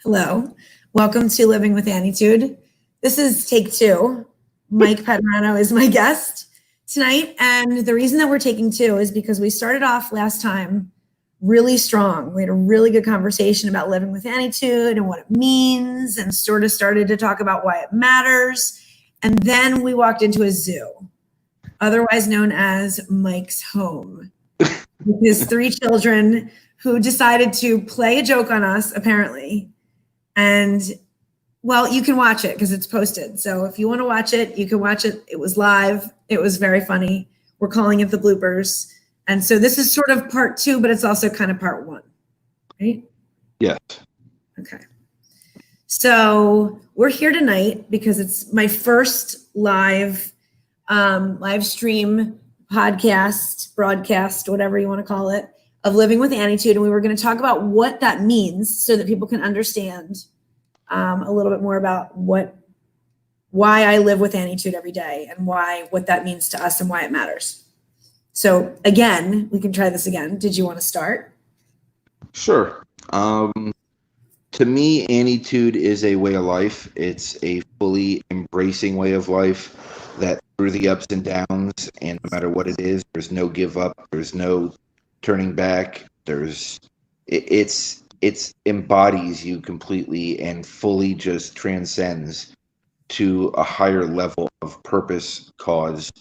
Hello. Welcome to Living with Annietude. This is take two. Mike Paterano is my guest tonight. And the reason that we're taking two is because we started off last time really strong. We had a really good conversation about living with Annietude and what it means, and sort of started to talk about why it matters. And then we walked into a zoo, otherwise known as Mike's home, with his three children who decided to play a joke on us, apparently. And well, you can watch it because it's posted. So if you want to watch it, you can watch it. It was live. It was very funny. We're calling it the bloopers. And so this is sort of part two, but it's also kind of part one, right? Yes. Okay. So we're here tonight because it's my first live stream podcast, broadcast, whatever you want to call it, of Living with Annietude. And we were going to talk about what that means so that people can understand a little bit more about why I live with Annietude every day and what that means to us and why it matters. So again, we can try this again. Did you want to start? Sure. To me, Annietude is a way of life. It's a fully embracing way of life that through the ups and downs, and no matter what it is, there's no give up. There's no turning back. It's embodies you completely and fully just transcends to a higher level of purpose, cause,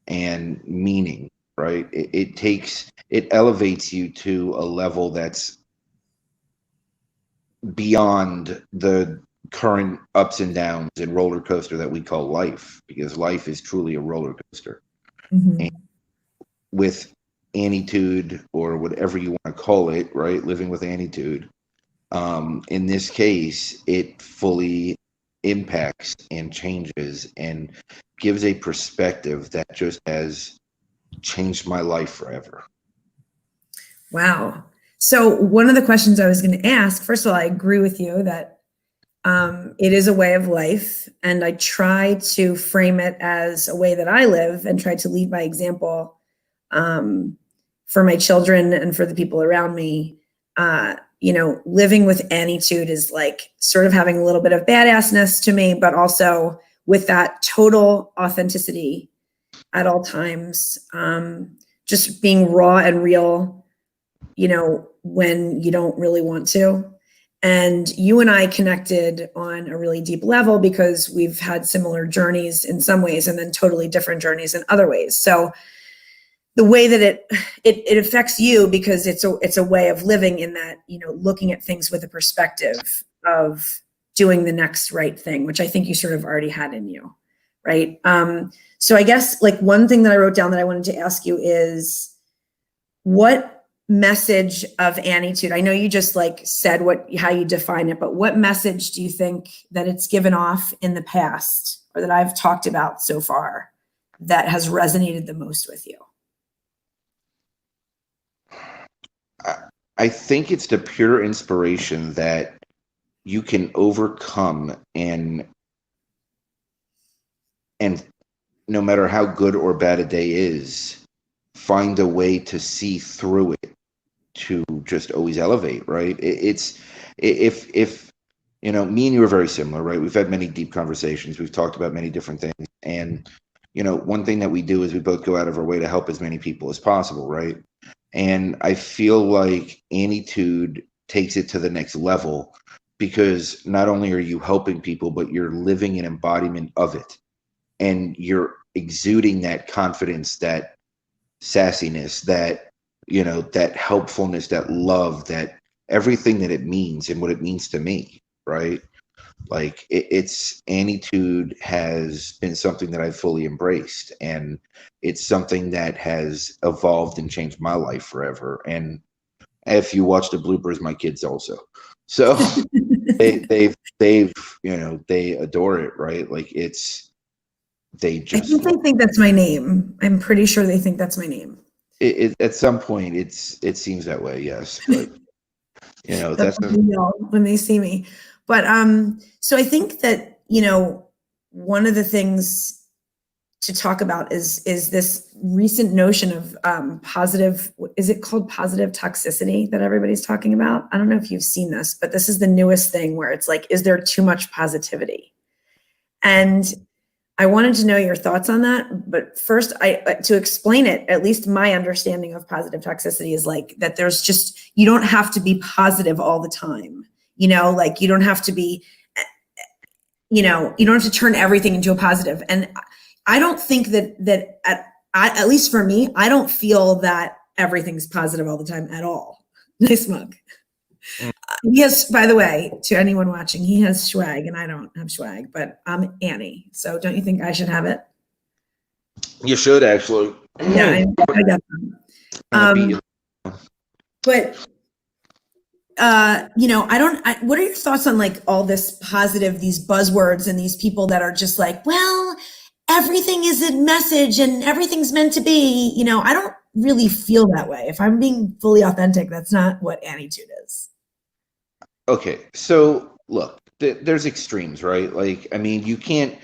and meaning, right? It elevates you to a level that's beyond the current ups and downs and roller coaster that we call life, because life is truly a roller coaster. Mm-hmm. And with Annietude, or whatever you want to call it, right? Living with Annietude. In this case, it fully impacts and changes and gives a perspective that just has changed my life forever. Wow. So one of the questions I was going to ask, first of all, I agree with you that it is a way of life, and I try to frame it as a way that I live and try to lead by example for my children and for the people around me. Living with Annietude is like sort of having a little bit of badassness to me, but also with that total authenticity at all times, just being raw and real, when you don't really want to. And you and I connected on a really deep level because we've had similar journeys in some ways and then totally different journeys in other ways. So the way that it affects you, because it's a way of living in that, looking at things with a perspective of doing the next right thing, which I think you sort of already had in you, right? So I guess like one thing that I wrote down that I wanted to ask you is, what message of Annietude, I know you just like said how you define it, but what message do you think that it's given off in the past, or that I've talked about so far, that has resonated the most with you? I think it's the pure inspiration that you can overcome, and no matter how good or bad a day is, find a way to see through it, to just always elevate, right? If me and you are very similar, right? We've had many deep conversations. We've talked about many different things. And, one thing that we do is we both go out of our way to help as many people as possible, right? And I feel like Annietude takes it to the next level, because not only are you helping people, but you're living an embodiment of it. And you're exuding that confidence, that sassiness, that, that helpfulness, that love, that everything that it means and what it means to me, right? Like it's Annietude has been something that I've fully embraced, and it's something that has evolved and changed my life forever. And if you watch the bloopers, my kids also, so they adore it, right? Like they just, I think they think that's my name. I'm pretty sure they think that's my name. At some point it seems that way, yes, but that's when they see me. But so I think that one of the things to talk about is this recent notion of positive, is it called positive toxicity that everybody's talking about? I don't know if you've seen this, but this is the newest thing where it's like, is there too much positivity? And I wanted to know your thoughts on that. But first, to explain it, at least my understanding of positive toxicity is like that there's just, you don't have to be positive all the time. Like you don't have to be, you don't have to turn everything into a positive. And I don't think that at least for me, I don't feel that everything's positive all the time at all. Nice mug. Yes, by the way, to anyone watching, he has swag and I don't have swag, but I'm Annie. So don't you think I should have it? You should actually. Yeah, I got them. But what are your thoughts on like all this positive, these buzzwords and these people that are just like, well, everything is a message and everything's meant to be, I don't really feel that way. If I'm being fully authentic, that's not what Annietude is. Okay. So look, there's extremes, right? Like, I mean, you can't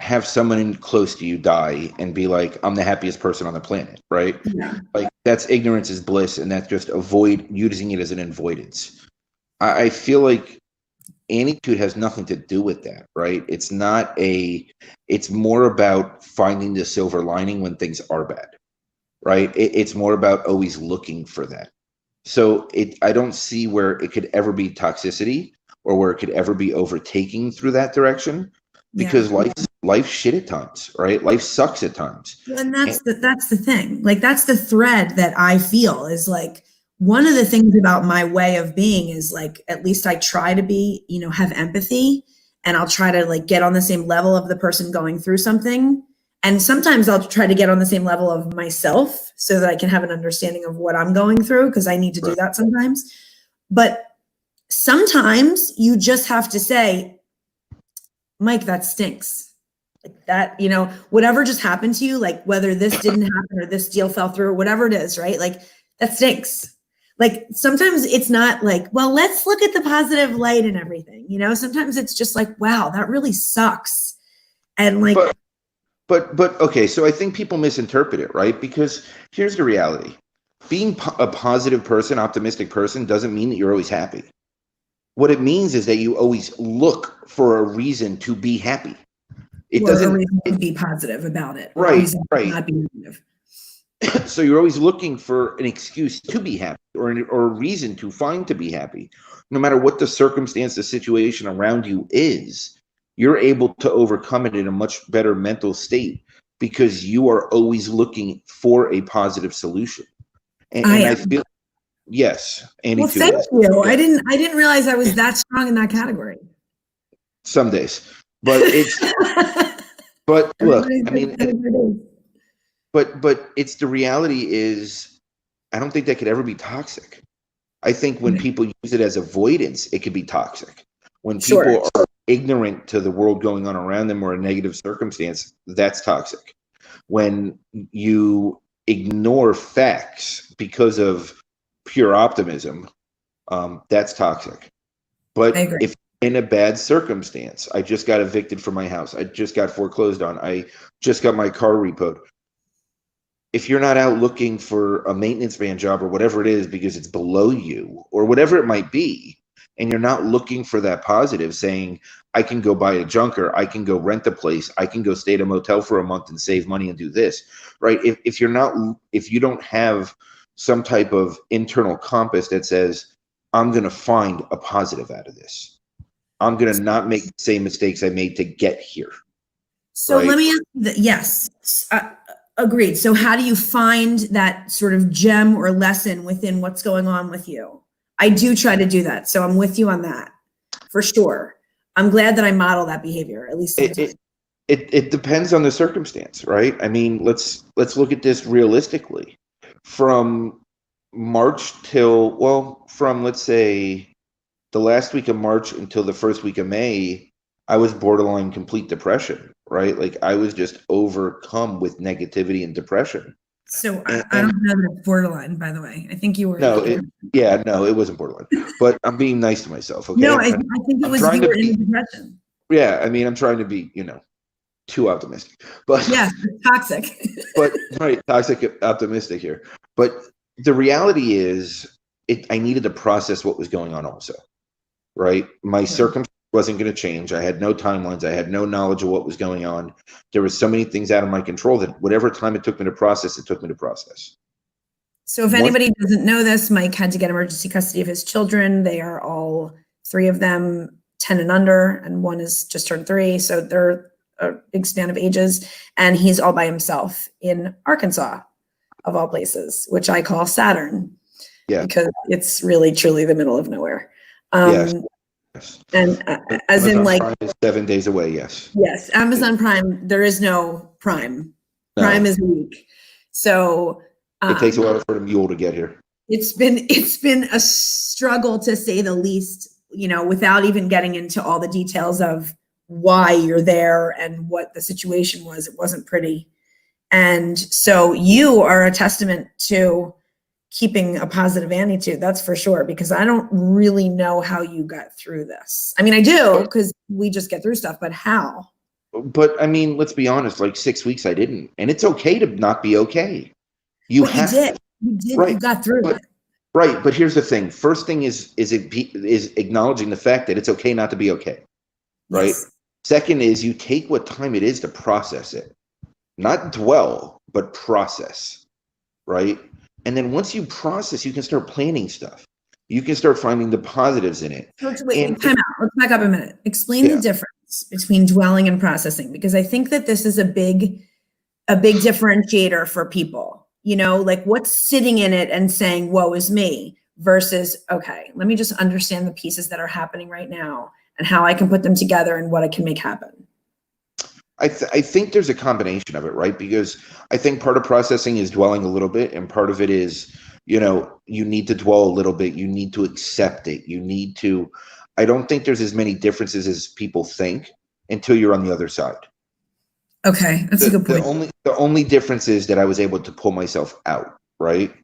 have someone close to you die and be like, I'm the happiest person on the planet, right? Yeah. Like that's ignorance is bliss, and that's just using it as an avoidance. I feel like Annietude has nothing to do with that, right? It's more about finding the silver lining when things are bad, right? It's more about always looking for that. So I don't see where it could ever be toxicity or where it could ever be overtaking through that direction, because life's shit at times, right? Life sucks at times. And that's the thing. Like that's the thread that I feel is like one of the things about my way of being is like, at least I try to be, have empathy, and I'll try to like get on the same level of the person going through something. And sometimes I'll try to get on the same level of myself so that I can have an understanding of what I'm going through, because I need to do that sometimes. But sometimes you just have to say, Mike, that stinks. Like that, whatever just happened to you, like whether this didn't happen or this deal fell through or whatever it is, right? Like that stinks. Like sometimes it's not like, well, let's look at the positive light and everything, sometimes it's just like, wow, that really sucks. And like, But okay, so I think people misinterpret it, right? Because here's the reality. Being a positive person, optimistic person, doesn't mean that you're always happy. What it means is that you always look for a reason to be happy. It doesn't, a reason to be positive about it. Right. Not be negative. So you're always looking for an excuse to be happy or a reason to find to be happy. No matter what the circumstance, the situation around you is, you're able to overcome it in a much better mental state because you are always looking for a positive solution. And I feel, yes, Annie. Well, thank you. Yeah. I didn't realize I was that strong in that category. Some days, but it's, but look, I mean, but it's the reality is, I don't think that could ever be toxic. I think when people use it as avoidance, it could be toxic. When people are ignorant to the world going on around them or a negative circumstance, that's toxic. When you ignore facts because of pure optimism, that's toxic. But if in a bad circumstance, I just got evicted from my house, I just got foreclosed on, I just got my car repoed. If you're not out looking for a maintenance man job or whatever it is because it's below you or whatever it might be, and you're not looking for that positive, saying, I can go buy a junker, I can go rent a place, I can go stay at a motel for a month and save money and do this, right? If you don't have some type of internal compass that says, I'm going to find a positive out of this, I'm going to not make the same mistakes I made to get here. So let me ask you yes. Agreed. So how do you find that sort of gem or lesson within what's going on with you? I do try to do that. So I'm with you on that for sure. I'm glad that I model that behavior, at least sometimes. It depends on the circumstance, right? I mean, let's look at this realistically. From March from let's say the last week of March until the first week of May, I was borderline complete depression, right? Like I was just overcome with negativity and depression. So I don't know that it's borderline, by the way. I think you were. No, it wasn't borderline. But I'm being nice to myself. Okay. No, I think it was you were in depression. Yeah, I mean, I'm trying to be, too optimistic, but Yeah, toxic. but right, toxic optimistic here. But the reality is, I needed to process what was going on also, right? My circumstance wasn't going to change. I had no timelines. I had no knowledge of what was going on. There were so many things out of my control that whatever time it took me to process, it took me to process. So if anybody doesn't know this, Mike had to get emergency custody of his children. They are all, 3 of them 10 and under, and 1 is just turned 3. So they're a big span of ages. And he's all by himself in Arkansas, of all places, which I call Saturn. Yeah. Because it's really, truly the middle of nowhere. Yes. And as Amazon in, like, Prime is 7 days away. Yes. Yes, Amazon Prime. There is no Prime. Prime is a week. So it takes a while for the mule to get here. It's been a struggle, to say the least, you know, without even getting into all the details of why you're there and what the situation was. It wasn't pretty. And so you are a testament to keeping a positive attitude, that's for sure, because I don't really know how you got through this. I mean, I do, because we just get through stuff, but how? But I mean, let's be honest, like 6 weeks I didn't. And it's okay to not be okay. You did. Right. You got through it. Right. But here's the thing. First thing is acknowledging the fact that it's okay not to be okay. Right. Yes. Second is you take what time it is to process it. Not dwell, but process. Right. And then once you process, you can start planning stuff. You can start finding the positives in it. Wait, time out. Let's back up a minute. Explain the difference between dwelling and processing, because I think that this is a big differentiator for people. You know, like, what's sitting in it and saying, woe is me, versus, okay, let me just understand the pieces that are happening right now and how I can put them together and what I can make happen. I think there's a combination of it, right? Because I think part of processing is dwelling a little bit, and part of it is, you know, you need to dwell a little bit. You need to accept it. You need to, I don't think there's as many differences as people think until you're on the other side. Okay, that's a good point. The only difference is that I was able to pull myself out, right?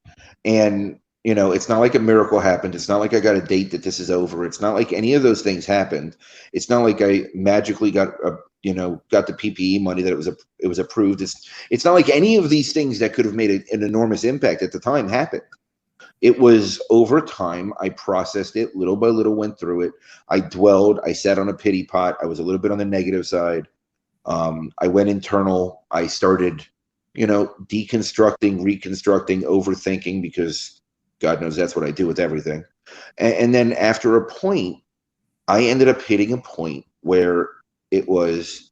And, you know, it's not like a miracle happened. It's not like I got a date that this is over. It's not like any of those things happened. It's not like I magically got the PPE money that it was approved. It's not like any of these things that could have made an enormous impact at the time happened. It was over time. I processed it little by little, went through it. I dwelled. I sat on a pity pot. I was a little bit on the negative side. I went internal. I started, you know, deconstructing, reconstructing, overthinking, because God knows that's what I do with everything. And then after a point, I ended up hitting a point where it was,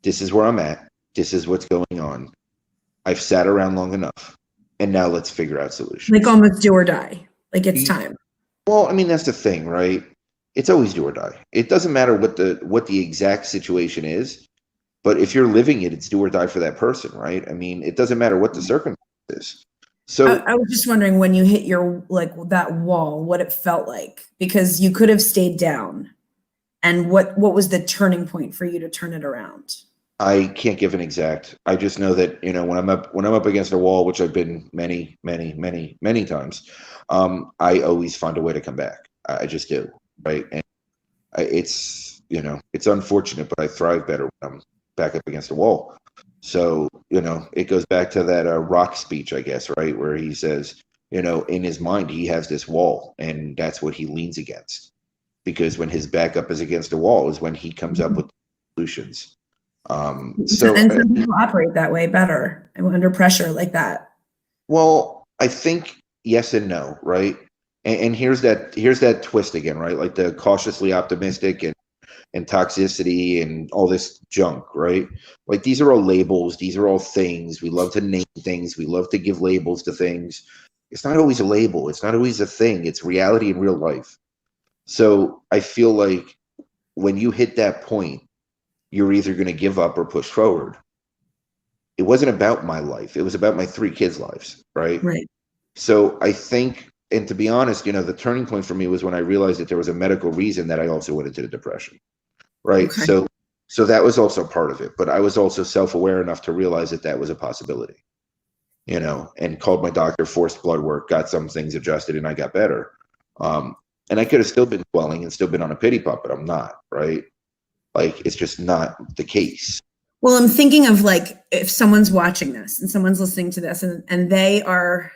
this is where I'm at. This is what's going on. I've sat around long enough, and now let's figure out solutions. Like almost do or die. Like it's time. Well, I mean, that's the thing, right? It's always do or die. It doesn't matter what the exact situation is, but if you're living it, it's do or die for that person, right? I mean, it doesn't matter what the circumstance is. So I was just wondering, when you hit your, like, that wall, what it felt like, because you could have stayed down. And what was the turning point for you to turn it around? I can't give an exact. I just know that, you know, when I'm up against a wall, which I've been many times, I always find a way to come back. I just do, right? And it's, you know, it's unfortunate, but I thrive better when I'm back up against a wall. So, you know, it goes back to that Rock speech, I guess, right, where he says, you know, in his mind he has this wall, and that's what he leans against. Because when his back up is against a wall is when he comes up with solutions. And some people operate that way better under pressure like that. Well, I think yes and no, right? And here's that twist again, right? Like the cautiously optimistic and toxicity and all this junk, right? Like these are all labels. These are all things. We love to name things. We love to give labels to things. It's not always a label. It's not always a thing. It's reality in real life. So I feel like when you hit that point, you're either going to give up or push forward. It wasn't about my life. It was about my 3 kids' lives, right? Right. So I think, and to be honest, you know, the turning point for me was when I realized that there was a medical reason that I also went into the depression, right? Okay. So that was also part of it. But I was also self-aware enough to realize that that was a possibility, you know, and called my doctor, forced blood work, got some things adjusted, and I got better. And I could have still been dwelling and still been on a pity pot, but I'm not, right? Like, it's just not the case. Well, I'm thinking of like, if someone's watching this and someone's listening to this and they are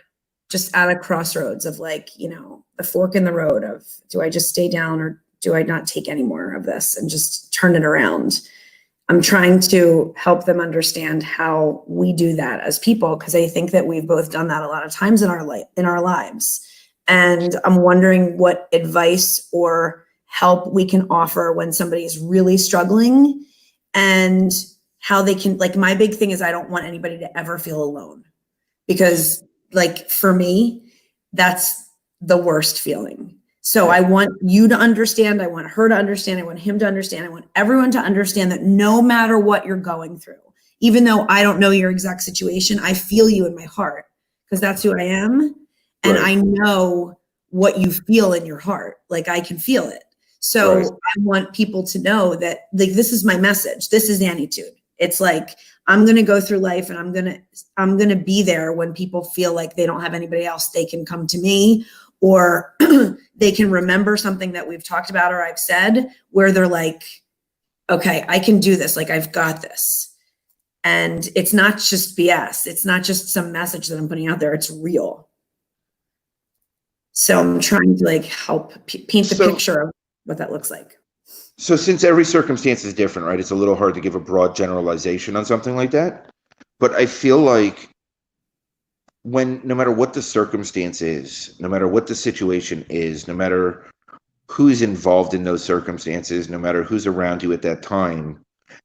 just at a crossroads of like, the fork in the road of, do I just stay down or do I not take any more of this and just turn it around? I'm trying to help them understand how we do that as people, because I think that we've both done that a lot of times in our lives. And I'm wondering what advice or help we can offer when somebody is really struggling, and how they can, like, my big thing is I don't want anybody to ever feel alone, because like for me, that's the worst feeling. So I want you to understand, I want her to understand, I want him to understand, I want everyone to understand that no matter what you're going through, even though I don't know your exact situation, I feel you in my heart because that's who I am. And I know what you feel in your heart. Like I can feel it. So I want people to know that, like, this is my message. This is Annietude. It's like, I'm going to go through life and I'm going to be there when people feel like they don't have anybody else. They can come to me, or they can remember something that we've talked about or I've said, where they're like, okay, I can do this. Like, I've got this. And it's not just BS. It's not just some message that I'm putting out there. It's real. So I'm trying to like help paint the picture of what that looks like. So since every circumstance is different, right, it's a little hard to give a broad generalization on something like that. But I feel like no matter what the circumstance is, no matter what the situation is, no matter who's involved in those circumstances, no matter who's around you at that time,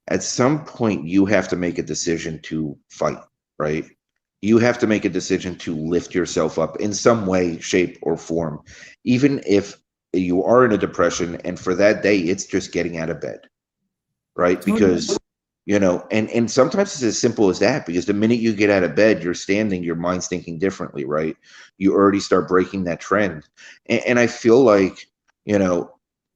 at some point you have to make a decision to fight, right? You have to make a decision to lift yourself up in some way, shape, or form, even if you are in a depression, and for that day it's just getting out of bed, right? Because and sometimes it's as simple as that, because the minute you get out of bed, you're standing, your mind's thinking differently, right? You already start breaking that trend. And I feel like,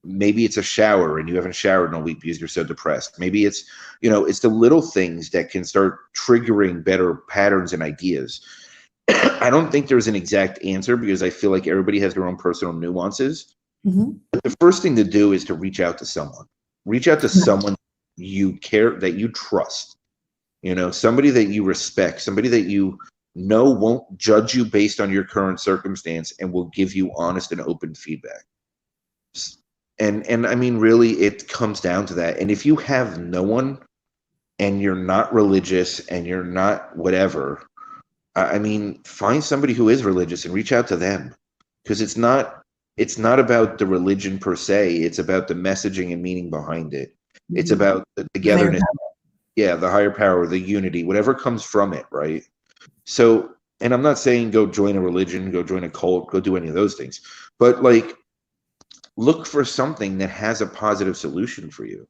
maybe it's a shower and you haven't showered in a week because you're so depressed. Maybe it's it's the little things that can start triggering better patterns and ideas. I don't think there's an exact answer, because I feel like everybody has their own personal nuances. But the first thing to do is to reach out to someone. Reach out to someone you care, that you trust, somebody that you respect, somebody that won't judge you based on your current circumstance and will give you honest and open feedback. And I mean, really, it comes down to that. And if you have no one, and you're not religious and you're not whatever, I mean, find somebody who is religious and reach out to them, because it's not about the religion per se. It's about the messaging and meaning behind it. It's about the togetherness. Yeah, the higher power, the unity, whatever comes from it, right? So, and I'm not saying go join a religion, go join a cult, go do any of those things, but like, look for something that has a positive solution for you.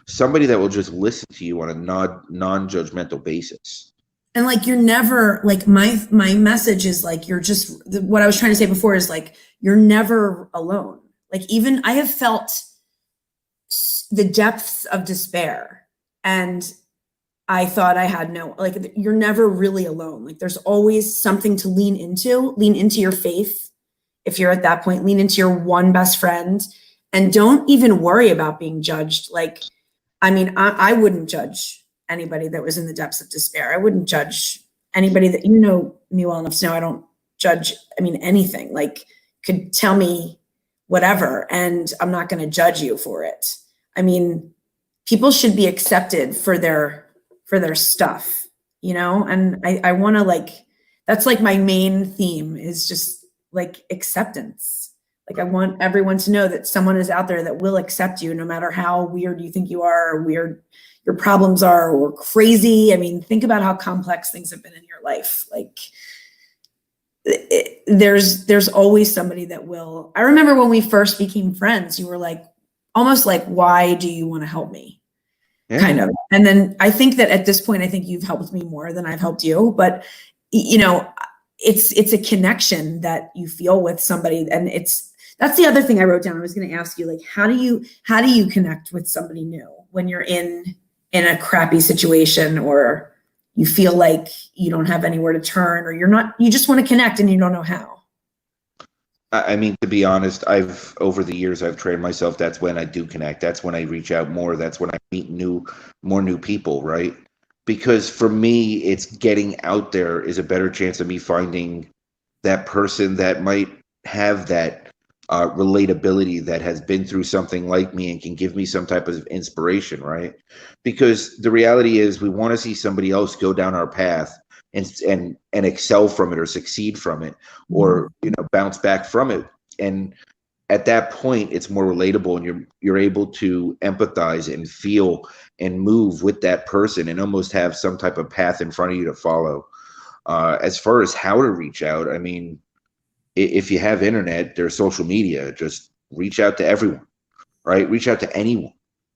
Somebody that will just listen to you on a non-judgmental basis. And like, you're never, like, my message is like, you're just, what I was trying to say before is like, you're never alone. Like, even I have felt the depths of despair, and I thought I had like, you're never really alone. Like, there's always something to lean into your faith. If you're at that point, lean into your one best friend, and don't even worry about being judged. Like, I mean, I wouldn't judge anybody that was in the depths of despair. I wouldn't judge anybody that, me well enough to know I don't judge. I mean, anything, like, could tell me whatever, and I'm not going to judge you for it. I mean, people should be accepted for their stuff, and I want to, like, that's like my main theme, is just like acceptance. Like, I want everyone to know that someone is out there that will accept you, no matter how weird you think you are, or weird your problems are, or crazy. I mean, think about how complex things have been in your life. Like, there's always somebody that will. I remember when we first became friends, you were like, almost like, why do you want to help me? Yeah. Kind of. And then I think that at this point, I think you've helped me more than I've helped you, but it's a connection that you feel with somebody. And that's the other thing I wrote down. I was going to ask you, like, how do you connect with somebody new when you're in a crappy situation, or you feel like you don't have anywhere to turn, or you just want to connect and you don't know how? I mean, to be honest, over the years, I've trained myself. That's when I do connect. That's when I reach out more. That's when I meet more new people, right? because for me, it's getting out there is a better chance of me finding that person that might have that relatability, that has been through something like me and can give me some type of inspiration, right? Because the reality is we want to see somebody else go down our path and excel from it, or succeed from it, or bounce back from it. And at that point, it's more relatable, and you're able to empathize and feel and move with that person, and almost have some type of path in front of you to follow. As far as how to reach out, I mean, if you have internet, there's social media. Just reach out to everyone, right? Reach out to anyone.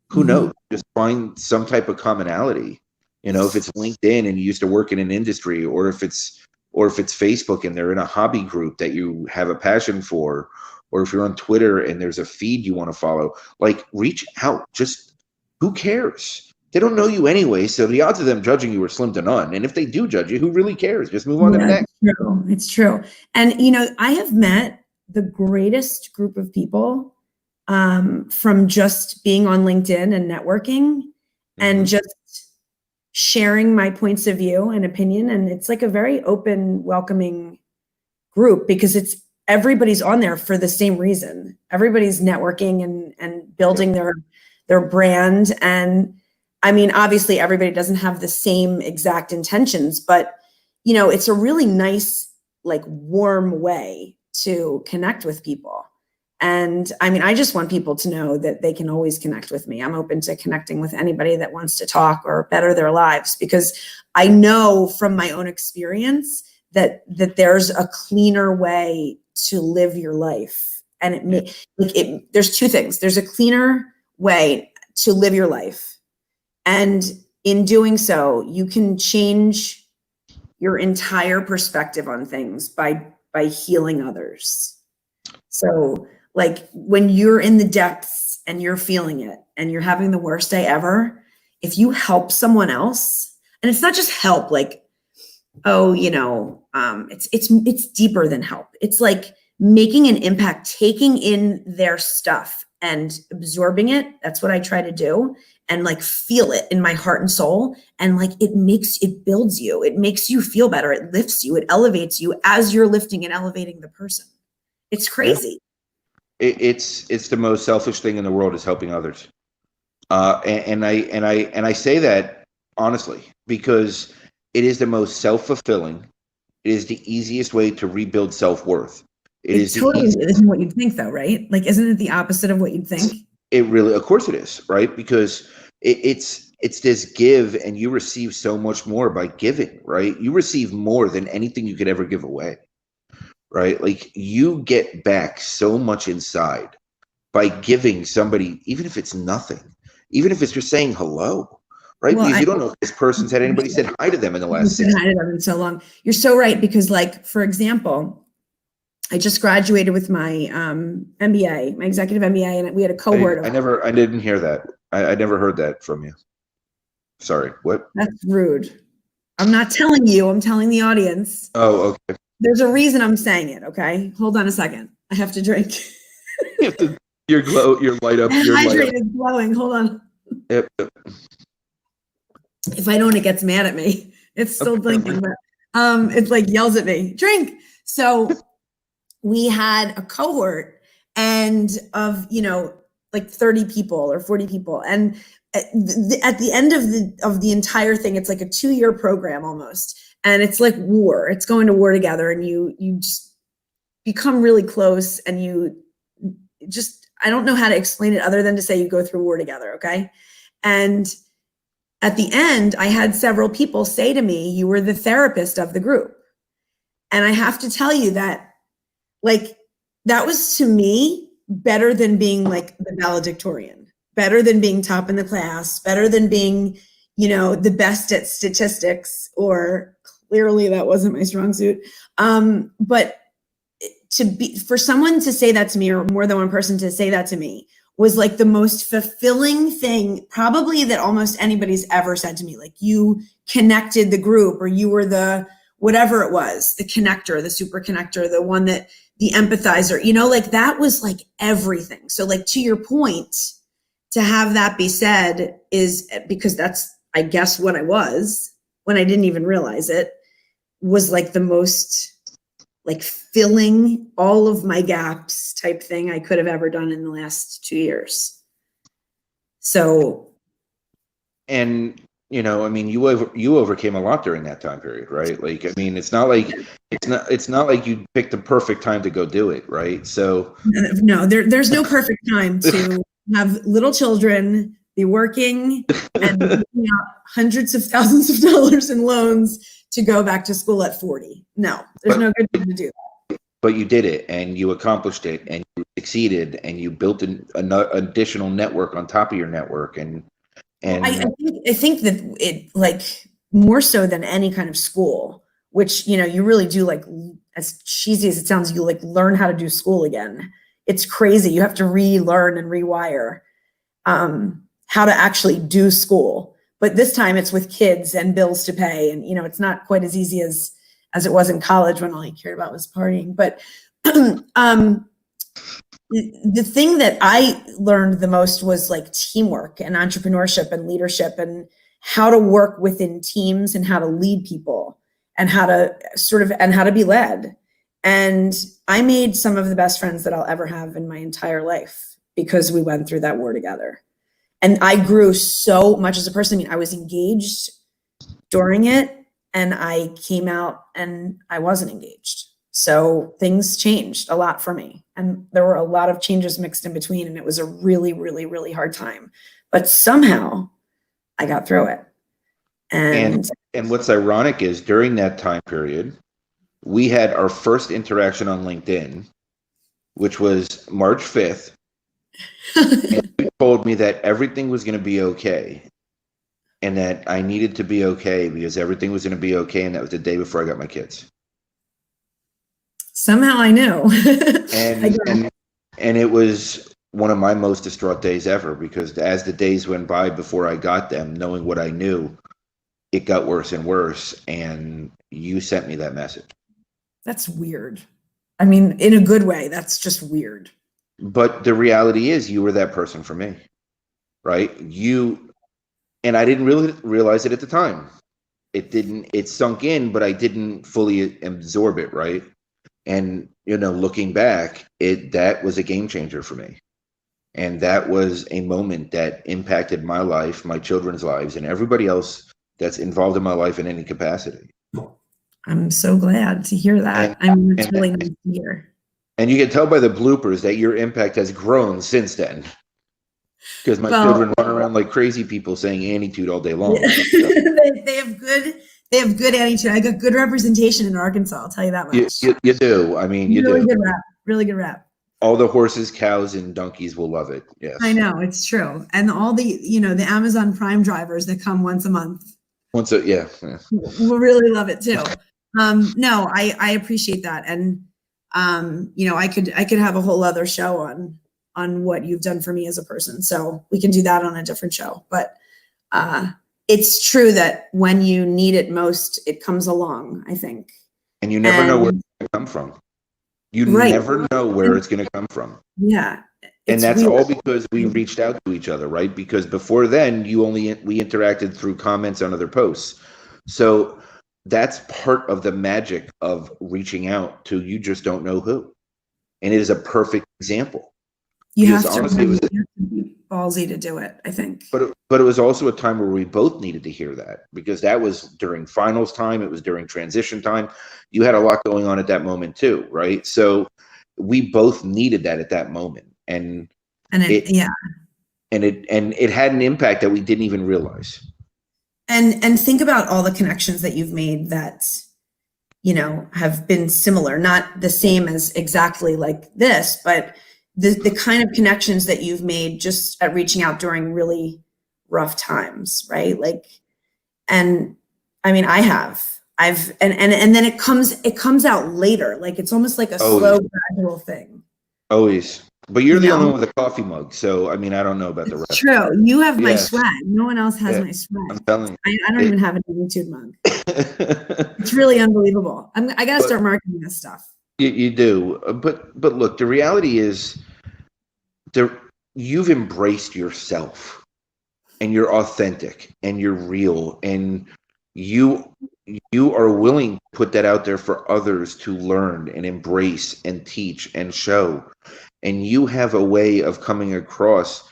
Who knows? Just find some type of commonality. If it's LinkedIn and you used to work in an industry, or if it's Facebook and they're in a hobby group that you have a passion for, or if you're on Twitter and there's a feed you want to follow, like, reach out. Just, who cares? They don't know you anyway, so the odds of them judging you are slim to none. And if they do judge you, who really cares? Just move on to the next. It's true. And, I have met the greatest group of people from just being on LinkedIn and networking and just sharing my points of view and opinion. And it's like a very open, welcoming group, because everybody's on there for the same reason. Everybody's networking and building their brand. And I mean, obviously everybody doesn't have the same exact intentions, but it's a really nice, like, warm way to connect with people. And I mean, I just want people to know that they can always connect with me. I'm open to connecting with anybody that wants to talk or better their lives, because I know from my own experience that there's a cleaner way to live your life. And there's two things. There's a cleaner way to live your life. And in doing so, you can change your entire perspective on things by healing others. So, like, when you're in the depths and you're feeling it and you're having the worst day ever, if you help someone else, and it's not just help, like, it's deeper than help. It's like making an impact, taking in their stuff and absorbing it. That's what I try to do. And, like, feel it in my heart and soul. And, like, it builds you. It makes you feel better. It lifts you. It elevates you as you're lifting and elevating the person. It's crazy. It's the most selfish thing in the world, is helping others. And I say that honestly, because it is the most self-fulfilling. It is the easiest way to rebuild self-worth. It totally isn't what you'd think, though, right? Like, isn't it the opposite of what you'd think? It really, of course it is, right? Because it's this give, and you receive so much more by giving, right? You receive more than anything you could ever give away, right? Like, you get back so much inside by giving somebody, even if it's nothing, even if it's just saying hello, right? Well, because you don't know if this person's had anybody said hi to them in the last 6 months. Hi to them in so long. You're so right, because, like, for example, I just graduated with my MBA, my executive MBA, and we had a cohort. I didn't hear that. I never heard that from you. Sorry, what? That's rude. I'm not telling you, I'm telling the audience. Oh, okay. There's a reason I'm saying it, okay? Hold on a second. I have to drink. Your light up. Your hydrated, glowing. Hold on. Yep. If I don't, it gets mad at me. It's still blinking, but it's like yells at me. Drink. So we had a cohort of like 30 people or 40 people, and at the end of the entire thing, it's like a 2-year program almost, and it's like war. It's going to war together, and you just become really close, and you just, I don't know how to explain it other than to say you go through war together, okay? And at the end, I had several people say to me, "You were the therapist of the group." And I have to tell you that, like, that was, to me, better than being like the valedictorian, better than being top in the class, better than being, the best at statistics, or clearly that wasn't my strong suit. But for someone to say that to me, or more than one person to say that to me, was like the most fulfilling thing probably that almost anybody's ever said to me. Like, you connected the group, or you were the whatever it was, the connector, the super connector, the one that, the empathizer, like that was like everything. So, like, to your point, to have that be said is because I guess what I was, when I didn't even realize it, was like the most like filling all of my gaps type thing I could have ever done in the last 2 years. So, and you know, I mean, you overcame a lot during that time period, right? Like, I mean, it's not like you picked the perfect time to go do it, right? So no, there's no perfect time to have little children, be working, and taking out hundreds of thousands of dollars in loans to go back to school at 40. No, there's no good time to do that. but you did it, and you accomplished it, and you succeeded, and you built an additional network on top of your network, and I think that it, like, more so than any kind of school, which, you know, you really do, like, as cheesy as it sounds, you like learn how to do school again. It's crazy. You have to relearn and rewire how to actually do school. But this time it's with kids and bills to pay. And, you know, it's not quite as easy as it was in college when all you cared about was partying. But the thing that I learned the most was like teamwork and entrepreneurship and leadership and how to work within teams and how to lead people and how to be led. And I made some of the best friends that I'll ever have in my entire life because we went through that war together. And I grew so much as a person. I mean, I was engaged during it, and I came out and I wasn't engaged. So things changed a lot for me. And there were a lot of changes mixed in between. And it was a really, really, really hard time. But somehow I got through it. And what's ironic is during that time period, we had our first interaction on LinkedIn, which was March 5th. And you told me that everything was going to be okay and that I needed to be okay because everything was going to be okay. And that was the day before I got my kids. Somehow I knew. and it was one of my most distraught days ever because as the days went by before I got them, knowing what I knew, it got worse and worse. And you sent me that message. That's weird. I mean, in a good way, that's just weird. But the reality is you were that person for me, right? And I didn't really realize it at the time. It sunk in, but I didn't fully absorb it, right? And, you know, looking back, that was a game changer for me. And that was a moment that impacted my life, my children's lives, and everybody else that's involved in my life in any capacity. I'm so glad to hear that. It's really nice to hear. And you can tell by the bloopers that your impact has grown since then. Because my children run around like crazy people saying Annietude all day long. Yeah. they have good Annietude. I got good representation in Arkansas, I'll tell you that much. You do. I mean, you really do. Good rap. Really good rap. All the horses, cows, and donkeys will love it. Yes. I know, it's true. And all the, you know, the Amazon Prime drivers that come once a month. Yeah. We'll really love it too. No, I appreciate that. And you know, I could have a whole other show on what you've done for me as a person. So we can do that on a different show. But it's true that when you need it most, it comes along, I think. And you never know where it's going to come from. You never know where it's going to come from. Yeah. And that's weird. All because we reached out to each other, right? Because before then, we interacted through comments on other posts. So that's part of the magic of reaching out to you just don't know who. And it is a perfect example. You have to be ballsy to do it, I think. But it was also a time where we both needed to hear that because that was during finals time. It was during transition time. You had a lot going on at that moment too, right? So we both needed that at that moment. And it had an impact that we didn't even realize. And think about all the connections that you've made that, you know, have been similar, not the same as exactly like this, but the kind of connections that you've made just at reaching out during really rough times, right? Like, and I mean, I've and then it comes out later. Like it's almost like a slow, gradual thing. Always. But you're the only one with a coffee mug, so I mean, I don't know about the rest. True, you have my swag. No one else has my swag. I'm telling you, I don't even have an Annietude mug. It's really unbelievable. I gotta start marketing this stuff. You do, but look, the reality is, you've embraced yourself. and you're authentic and you're real and you are willing to put that out there for others to learn and embrace and teach and show, and you have a way of coming across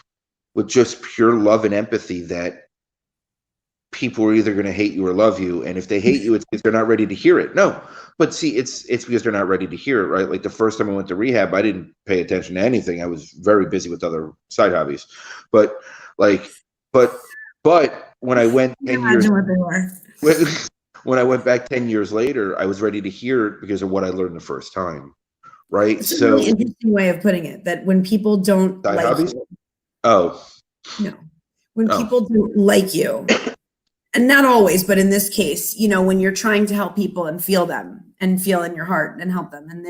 with just pure love and empathy that people are either going to hate you or love you. And if they hate you, it's because they're not ready to hear it. No, but see, it's because they're not ready to hear it, right? Like the first time I went to rehab, I didn't pay attention to anything. I was very busy with other side hobbies. But like, but when I went 10 years, Imagine what they were. when I went back 10 years later, I was ready to hear it because of what I learned the first time, right? It's a So really interesting way of putting it, that when people don't side like hobbies? you, Oh, no, when Oh. people don't like you, and not always, but in this case, you know, when you're trying to help people and feel them and feel in your heart and help them, and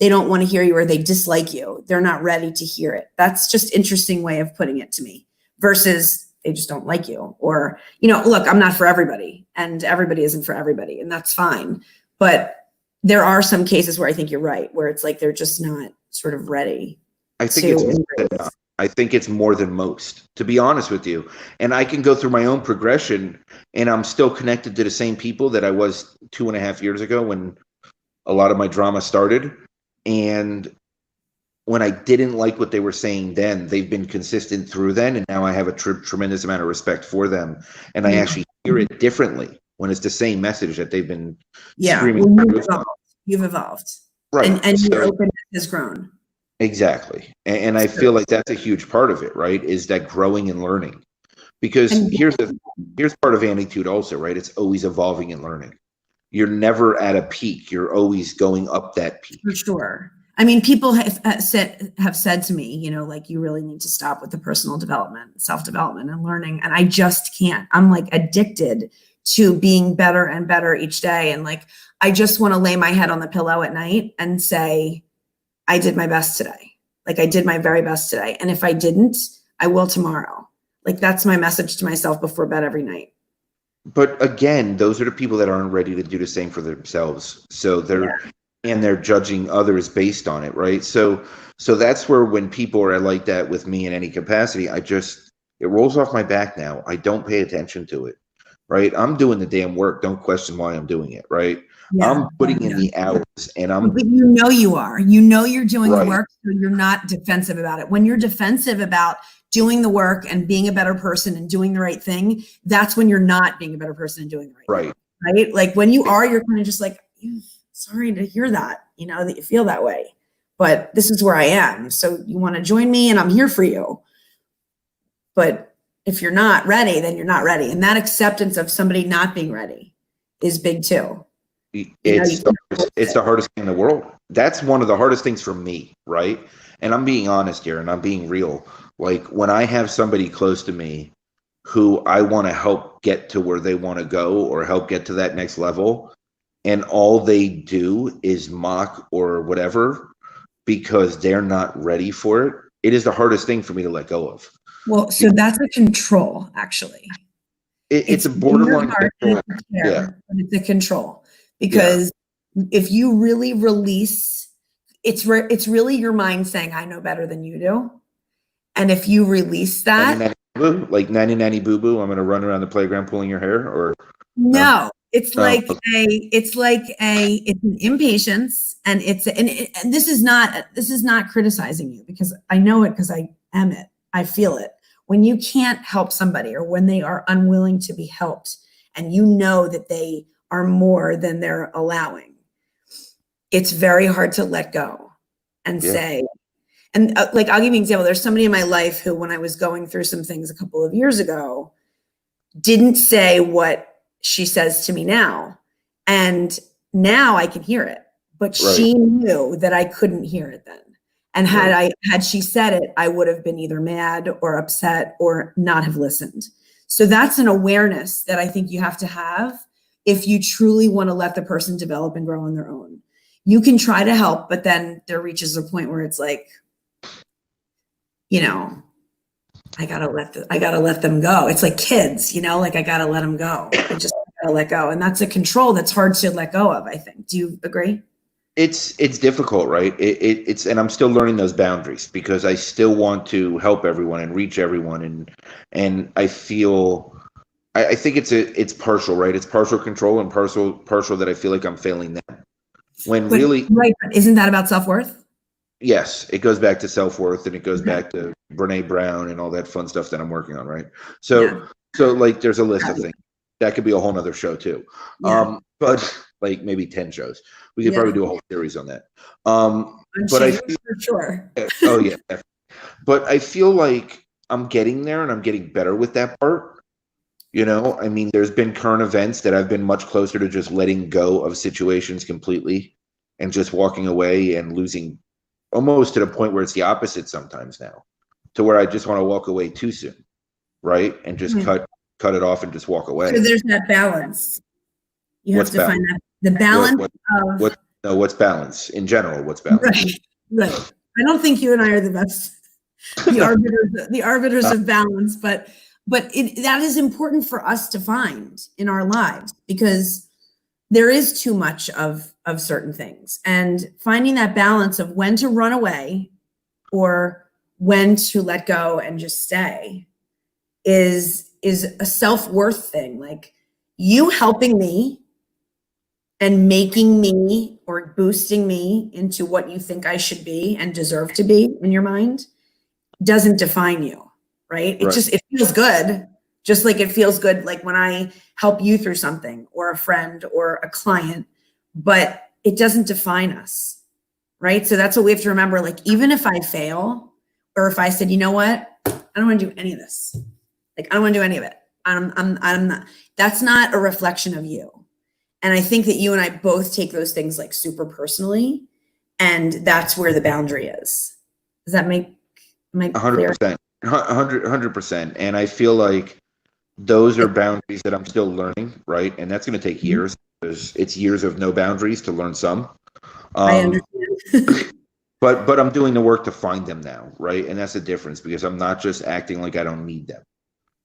they don't want to hear you or they dislike you, they're not ready to hear it. That's just interesting way of putting it to me, versus they just don't like you, or, you know, look, I'm not for everybody and everybody isn't for everybody, and that's fine. But there are some cases where I think you're right, where it's like they're just not sort of ready. I think it's more than most, to be honest with you. And I can go through my own progression and I'm still connected to the same people that I was 2.5 years ago when a lot of my drama started. And when I didn't like what they were saying then, they've been consistent through then. And now I have a tremendous amount of respect for them. And I actually hear it differently when it's the same message that they've been screaming. Well, you've evolved. Right. And your openness has grown. Exactly. And I feel like that's a huge part of it, right? Is that growing and learning. Because here's part of Annietude also, right? It's always evolving and learning. You're never at a peak. You're always going up that peak. For sure. I mean, people have said to me, you know, like, you really need to stop with the personal development, self-development and learning. And I just can't. I'm like addicted to being better and better each day. And like, I just want to lay my head on the pillow at night and say, I did my best today. Like, I did my very best today. And if I didn't, I will tomorrow. Like, that's my message to myself before bed every night. But again, those are the people that aren't ready to do the same for themselves. So they're judging others based on it, right? So that's where, when people are like that with me in any capacity, it rolls off my back now. I don't pay attention to it, right? I'm doing the damn work. Don't question why I'm doing it, right? Yeah, I'm putting in the hours, and but you know you are. You know you're doing right. the work, so you're not defensive about it. When you're defensive about doing the work and being a better person and doing the right thing, that's when you're not being a better person and doing the right thing. Right? Like, when you are, you're kind of just like, sorry to hear that, you know, that you feel that way. But this is where I am. So you want to join me, and I'm here for you. But if you're not ready, then you're not ready. And that acceptance of somebody not being ready is big too. It's the hardest thing in the world. That's one of the hardest things for me, right? And I'm being honest here, and I'm being real. Like, when I have somebody close to me who I want to help get to where they want to go, or help get to that next level, and all they do is mock or whatever because they're not ready for it, it is the hardest thing for me to let go of. Well, so that's a control, actually. It's a borderline control. Yeah, but it's a control. Because if you really release, it's really your mind saying, I know better than you do. And if you release that, like nanny nanny boo boo, I'm going to run around the playground pulling your hair, or no, it's like it's an impatience, and and this is not criticizing you, because I know it, because I am it. I feel it. When you can't help somebody, or when they are unwilling to be helped, and you know that they are more than they're allowing, it's very hard to let go and say, and like, I'll give you an example. There's somebody in my life who, when I was going through some things a couple of years ago, didn't say what she says to me now. And now I can hear it, but she knew that I couldn't hear it then. And had she said it, I would have been either mad or upset or not have listened. So that's an awareness that I think you have to have if you truly want to let the person develop and grow on their own. You can try to help, but then there reaches a point where it's like, you know, I gotta let them go. It's like kids, you know, like, I gotta let them go. I just gotta let go. And that's a control that's hard to let go of, I think. Do you agree? it's difficult, right? It's and I'm still learning those boundaries because I still want to help everyone and reach everyone, and I think it's partial, right? It's partial control and partial that I feel like I'm failing them. When But really, right, but isn't that about self-worth? yes, it goes back to self-worth and it goes Okay. back to Brene Brown and all that fun stuff that I'm working on, right? Yeah. So like there's a list of Yeah. things. That could be a whole nother show too. Yeah. But like maybe 10 shows. We could Yeah. probably do a whole series on that. But I Unchained, for sure. oh yeah, but I feel like I'm getting there and I'm getting better with that part. You know, I mean, there's been current events that I've been much closer to just letting go of situations completely and just walking away and losing almost to the point where it's the opposite sometimes now, to where I just want to walk away too soon, right? And just Yeah. cut it off and just walk away. So there's that balance. You have What's to balance? find that the balance of What no, what's balance in general? What's balance? right, right. I don't think you and I are the best, the arbiters of balance, but that is important for us to find in our lives because there is too much of certain things, and finding that balance of when to run away or when to let go and just stay is a self-worth thing. Like you helping me and making me or boosting me into what you think I should be and deserve to be in your mind doesn't define you, right? It Right. just, it feels good. Just like it feels good, like when I help you through something or a friend or a client, but it doesn't define us, right? So that's what we have to remember. Like, even if I fail, or if I said, you know what, I don't want to do any of this. Like, I don't want to do any of it. I'm not, that's not a reflection of you. And I think that you and I both take those things like super personally, and that's where the boundary is. Does that make clear? 100%, 100%. And I feel like those are boundaries that I'm still learning, right? And that's going to take years because it's years of no boundaries to learn some. I understand. But I'm doing the work to find them now, right? And that's the difference because I'm not just acting like I don't need them,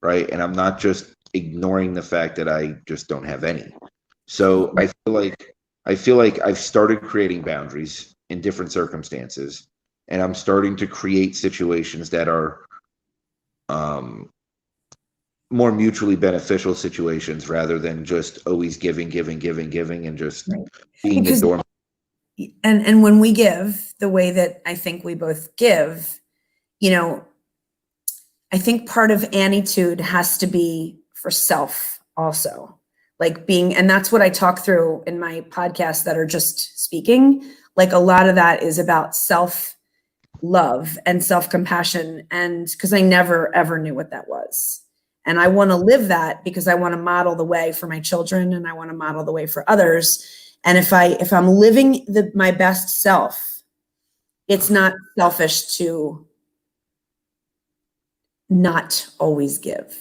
right? And I'm not just ignoring the fact that I just don't have any. So I feel like I've started creating boundaries in different circumstances, and I'm starting to create situations that are more mutually beneficial situations rather than just always giving, and just Right. being Because, the door. and when we give the way that I think we both give, you know, I think part of Annietude has to be for self also. Like being, and that's what I talk through in my podcasts that are just speaking. Like a lot of that is about self-love and self-compassion. And because I never, ever knew what that was. And I want to live that because I want to model the way for my children and I want to model the way for others. And if I'm living my best self, it's not selfish to not always give.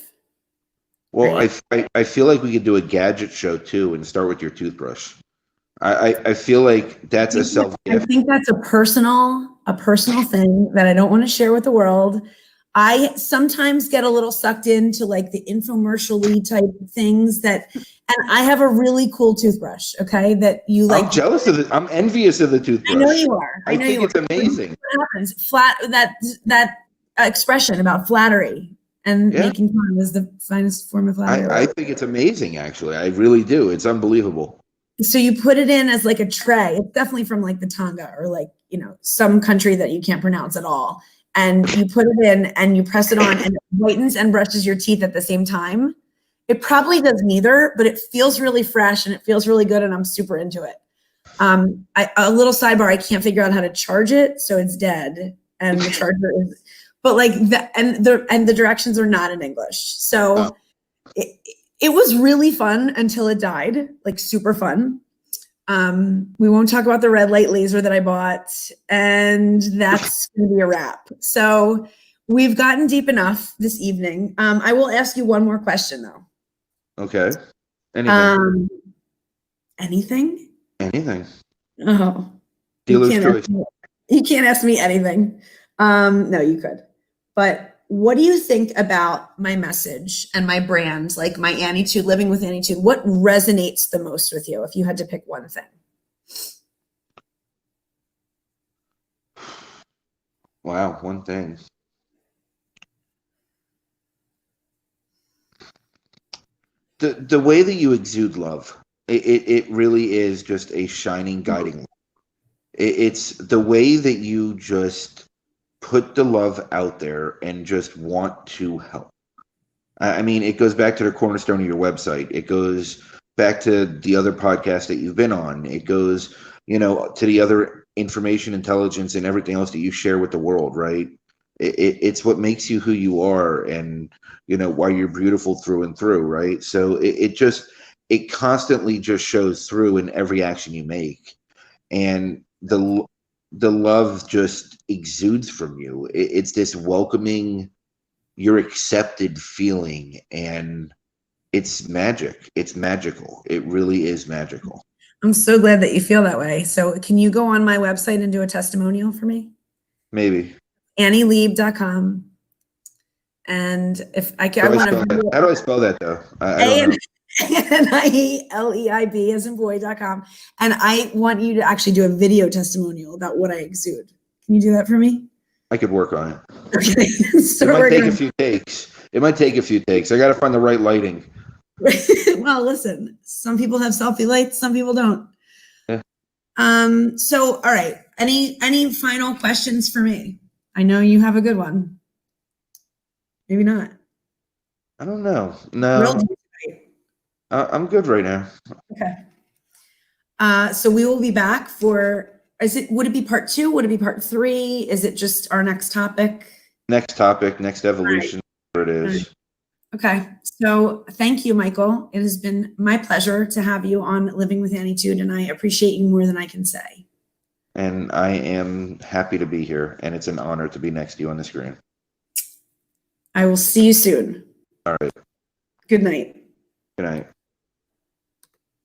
Well, Right? I feel like we could do a gadget show too and start with your toothbrush. I feel like that's a self I gift. think that's a personal thing that I don't want to share with the world. I sometimes get a little sucked into like the infomercial-y type things and I have a really cool toothbrush, okay, that you like. I'm jealous of it. I'm envious of the toothbrush. I know you are. I think it's amazing. What happens? That expression about flattery and making fun is the finest form of flattery. I think it's amazing, actually. I really do. It's unbelievable. So you put it in as like a tray. It's definitely from like the Tonga or like, you know, some country that you can't pronounce at all. And you put it in and you press it on and it whitens and brushes your teeth at the same time. It probably does neither, but it feels really fresh and it feels really good and I'm super into it. A little sidebar, I can't figure out how to charge it, so it's dead. And the charger is, but like the directions are not in English. So it was really fun until it died, like super fun. We won't talk about the red light laser that I bought, and that's going to be a wrap. So we've gotten deep enough this evening. I will ask you one more question though. Okay. Anything. Anything? Anything. Oh, Dealer's choice. You can't ask me anything. No, you could. But what do you think about my message and my brand, like my Annietude, living with Annietude? What resonates the most with you if you had to pick one thing? Wow, one thing. The way that you exude love, it really is just a shining guiding light. It's the way that you just put the love out there and just want to help. I mean, it goes back to the cornerstone of your website. It goes back to the other podcast that you've been on. It goes, to the other information, intelligence, and everything else that you share with the world, right? It's what makes you who you are, and why you're beautiful through and through, right? So it constantly just shows through in every action you make, and the love just exudes from you. It's this welcoming, you're accepted feeling, and it's magic. It's magical. It really is magical. I'm so glad that you feel that way. So can you go on my website and do a testimonial for me? Maybe. AnnieLieb.com. And if I can, How do I spell that though? I don't know. ANNIELEIB as in boy.com. And I want you to actually do a video testimonial about what I exude. Can you do that for me? I could work on it. Okay. So it might take a few takes. It might take a few takes. I got to find the right lighting. Well, listen, some people have selfie lights, some people don't. Yeah. So, all right. Any final questions for me? I know you have a good one. Maybe not. I don't know. No. I'm good right now. Okay. So we will be back for, would it be part 2? Would it be part 3? Is it just our next topic? Next topic, next evolution, whatever it is. Okay. So thank you, Michael. It has been my pleasure to have you on Living with Annietude, and I appreciate you more than I can say. And I am happy to be here, and it's an honor to be next to you on the screen. I will see you soon. All right. Good night. Good night.